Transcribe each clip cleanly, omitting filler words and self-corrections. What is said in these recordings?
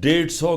150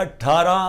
18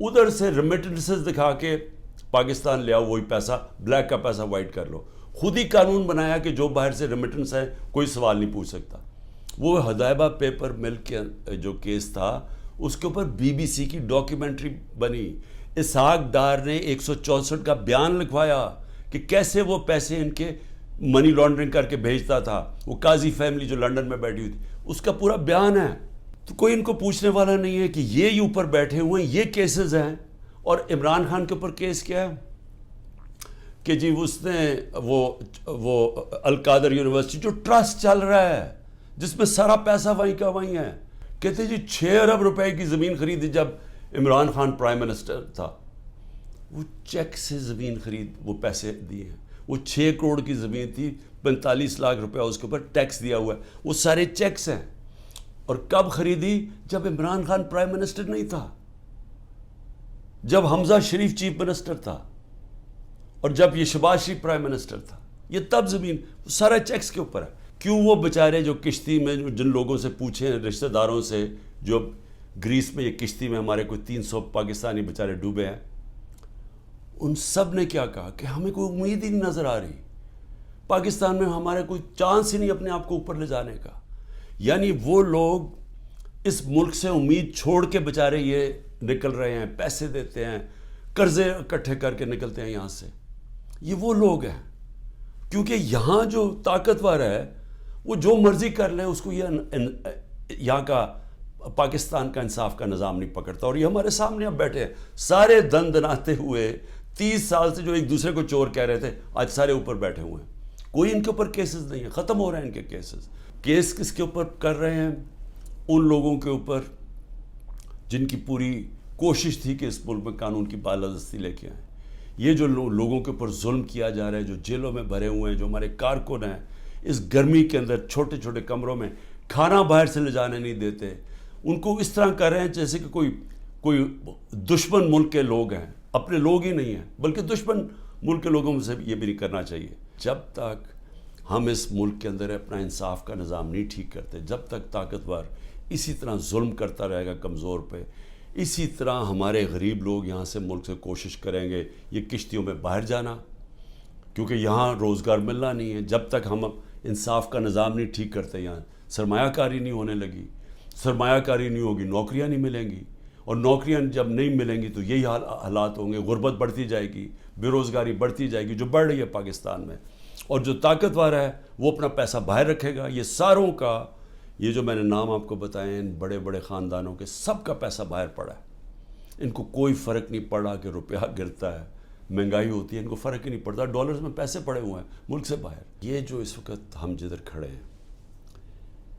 ادھر سے ریمیٹنسز دکھا کے پاکستان لے آؤ، وہی پیسہ بلیک کا پیسہ وائٹ کر لو. خود ہی قانون بنایا کہ جو باہر سے ریمیٹنس ہے کوئی سوال نہیں پوچھ سکتا. وہ ہدایبہ پیپر مل کے جو کیس تھا اس کے اوپر بی بی سی کی ڈاکیومنٹری بنی. اسحاق ڈار نے 164 کا بیان لکھوایا کہ کیسے وہ پیسے ان کے منی لانڈرنگ کر کے بھیجتا تھا. وہ قاضی فیملی جو لنڈن میں بیٹھی ہوئی تھی اس کا پورا بیان ہے. تو کوئی ان کو پوچھنے والا نہیں ہے کہ یہ اوپر بیٹھے ہوئے ہیں، یہ کیسز ہیں. اور عمران خان کے اوپر کیس کیا ہے کہ جی اس نے وہ القادر یونیورسٹی جو ٹرسٹ چل رہا ہے جس میں سارا پیسہ وہیں کا وہیں ہے، کہتے جی 6 ارب روپے کی زمین خریدی جب عمران خان پرائم منسٹر تھا. وہ چیک سے زمین خرید وہ پیسے دیے ہیں. وہ 6 کروڑ کی زمین تھی، 45 لاکھ روپیہ اس کے اوپر ٹیکس دیا ہوا ہے. وہ سارے چیکس ہیں. اور کب خریدی؟ جب عمران خان پرائم منسٹر نہیں تھا، جب حمزہ شریف چیف منسٹر تھا، اور جب یہ شہباز شریف پرائم منسٹر تھا. یہ تب زمین سارا چیکس کے اوپر ہے. کیوں وہ بیچارے جو کشتی میں جن لوگوں سے پوچھیں رشتہ داروں سے جو گریس میں یہ کشتی میں ہمارے کوئی 300 پاکستانی بیچارے ڈوبے ہیں، ان سب نے کیا کہا کہ ہمیں کوئی امید ہی نہیں نظر آ رہی، پاکستان میں ہمارا کوئی چانس ہی نہیں اپنے آپ کو اوپر لے جانے کا. یعنی وہ لوگ اس ملک سے امید چھوڑ کے بیچارے یہ نکل رہے ہیں، پیسے دیتے ہیں، قرضے اکٹھے کر کے نکلتے ہیں یہاں سے. یہ وہ لوگ ہیں. کیونکہ یہاں جو طاقتور ہے وہ جو مرضی کر لے، اس کو یہاں کا پاکستان کا انصاف کا نظام نہیں پکڑتا. اور یہ ہمارے سامنے اب بیٹھے ہیں سارے دن دناتے ہوئے، 30 سال سے جو ایک دوسرے کو چور کہہ رہے تھے آج سارے اوپر بیٹھے ہوئے ہیں. کوئی ان کے اوپر کیسز نہیں ہے، ختم ہو رہے ہیں ان کے کیسز. کیس کس کے اوپر کر رہے ہیں؟ ان لوگوں کے اوپر جن کی پوری کوشش تھی کہ اس ملک میں قانون کی بالادستی لے کے آئیں. یہ جو لوگوں کے اوپر ظلم کیا جا رہا ہے، جو جیلوں میں بھرے ہوئے ہیں، جو ہمارے کارکن ہیں، اس گرمی کے اندر چھوٹے چھوٹے کمروں میں کھانا باہر سے لے جانے نہیں دیتے، ان کو اس طرح کر رہے ہیں جیسے کہ کوئی دشمن ملک کے لوگ ہیں. اپنے لوگ ہی نہیں ہیں بلکہ دشمن ملک کے لوگوں سے یہ بھی نہیں کرنا چاہیے. جب تک ہم اس ملک کے اندر اپنا انصاف کا نظام نہیں ٹھیک کرتے، جب تک طاقتور اسی طرح ظلم کرتا رہے گا کمزور پہ، اسی طرح ہمارے غریب لوگ یہاں سے ملک سے کوشش کریں گے یہ کشتیوں میں باہر جانا، کیونکہ یہاں روزگار ملنا نہیں ہے. جب تک ہم انصاف کا نظام نہیں ٹھیک کرتے، یہاں سرمایہ کاری نہیں ہونے لگی، سرمایہ کاری نہیں ہوگی، نوکریاں نہیں ملیں گی. اور نوکریاں جب نہیں ملیں گی تو یہی حالات ہوں گے، غربت بڑھتی جائے گی، بے روزگاری بڑھتی جائے گی جو بڑھ رہی ہے پاکستان میں. اور جو طاقتور ہے وہ اپنا پیسہ باہر رکھے گا. یہ ساروں کا، یہ جو میں نے نام آپ کو بتائے ان بڑے بڑے خاندانوں کے، سب کا پیسہ باہر پڑا ہے. ان کو کوئی فرق نہیں پڑا کہ روپیہ گرتا ہے، مہنگائی ہوتی ہے، ان کو فرق ہی نہیں پڑتا. ڈالرز میں پیسے پڑے ہوئے ہیں ملک سے باہر. یہ جو اس وقت ہم جدھر کھڑے ہیں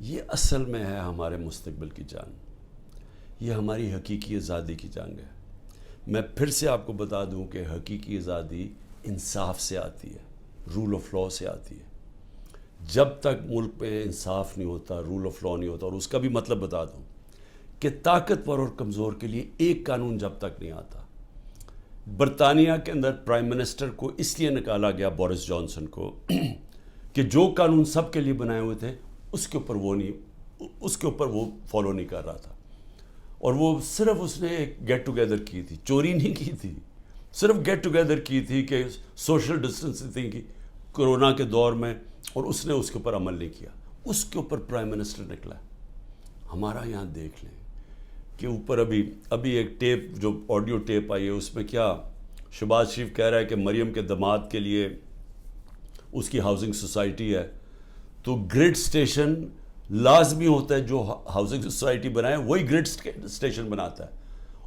یہ اصل میں ہے ہمارے مستقبل کی جنگ، یہ ہماری حقیقی آزادی کی جنگ ہے. میں پھر سے آپ کو بتا دوں کہ حقیقی آزادی انصاف سے آتی ہے، رول آف لاء سے آتی ہے. جب تک ملک پہ انصاف نہیں ہوتا، رول آف لاء نہیں ہوتا، اور اس کا بھی مطلب بتا دوں کہ طاقتور اور کمزور کے لیے ایک قانون جب تک نہیں آتا. برطانیہ کے اندر پرائم منسٹر کو اس لیے نکالا گیا، بورس جانسن کو، کہ جو قانون سب کے لیے بنائے ہوئے تھے اس کے اوپر وہ فالو نہیں کر رہا تھا. اور وہ صرف اس نے ایک گیٹ ٹوگیدر کی تھی، چوری نہیں کی تھی، صرف گیٹ ٹوگیدر کی تھی کہ سوشل ڈسٹنسنگ کی کرونا کے دور میں، اور اس نے اس کے اوپر عمل نہیں کیا. اس کے اوپر پرائم منسٹر نکلا. ہمارا یہاں دیکھ لیں کہ اوپر ابھی ایک ٹیپ، جو آڈیو ٹیپ آئی ہے، اس میں کیا شہباز شریف کہہ رہا ہے کہ مریم کے داماد کے لیے اس کی ہاؤسنگ سوسائٹی ہے تو گریڈ سٹیشن لازمی ہوتا ہے، جو ہاؤسنگ سوسائٹی بنائے وہی گریڈ سٹیشن بناتا ہے.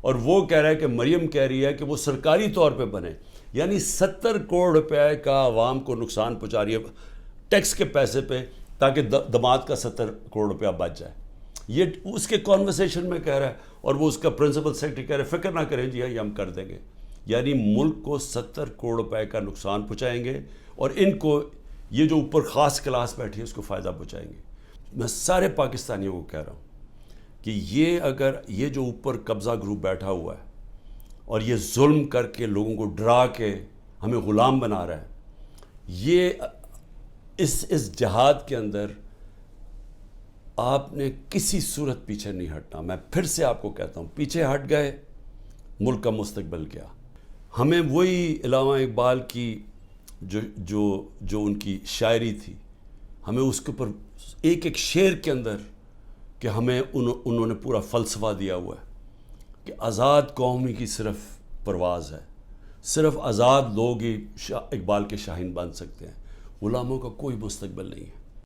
اور وہ کہہ رہا ہے کہ مریم کہہ رہی ہے کہ وہ سرکاری طور پہ بنے. یعنی 70 کروڑ روپے کا عوام کو نقصان پہنچا رہی ہے ٹیکس کے پیسے پہ، تاکہ داماد کا 70 کروڑ روپیہ بچ جائے. یہ اس کے کانورسیشن میں کہہ رہا ہے، اور وہ اس کا پرنسپل سیکرٹری کہہ رہے ہیں فکر نہ کریں جی یہ ہم کر دیں گے. یعنی ملک کو 70 کروڑ روپے کا نقصان پہنچائیں گے، اور ان کو یہ جو اوپر خاص کلاس بیٹھی ہے اس کو فائدہ پہنچائیں گے. میں سارے پاکستانیوں کو کہہ رہا ہوں کہ یہ جو اوپر قبضہ گروپ بیٹھا ہوا ہے اور یہ ظلم کر کے لوگوں کو ڈرا کے ہمیں غلام بنا رہا ہے، یہ اس جہاد کے اندر آپ نے کسی صورت پیچھے نہیں ہٹنا. میں پھر سے آپ کو کہتا ہوں، پیچھے ہٹ گئے ملک کا مستقبل کیا. ہمیں وہی علامہ اقبال کی جو ان کی شاعری تھی، ہمیں اس کے اوپر ایک ایک شعر کے اندر کہ ہمیں انہوں نے پورا فلسفہ دیا ہوا ہے کہ آزاد قومی کی صرف پرواز ہے، صرف آزاد لوگ ہی اقبال کے شاہین بن سکتے ہیں، غلاموں کا کوئی مستقبل نہیں ہے.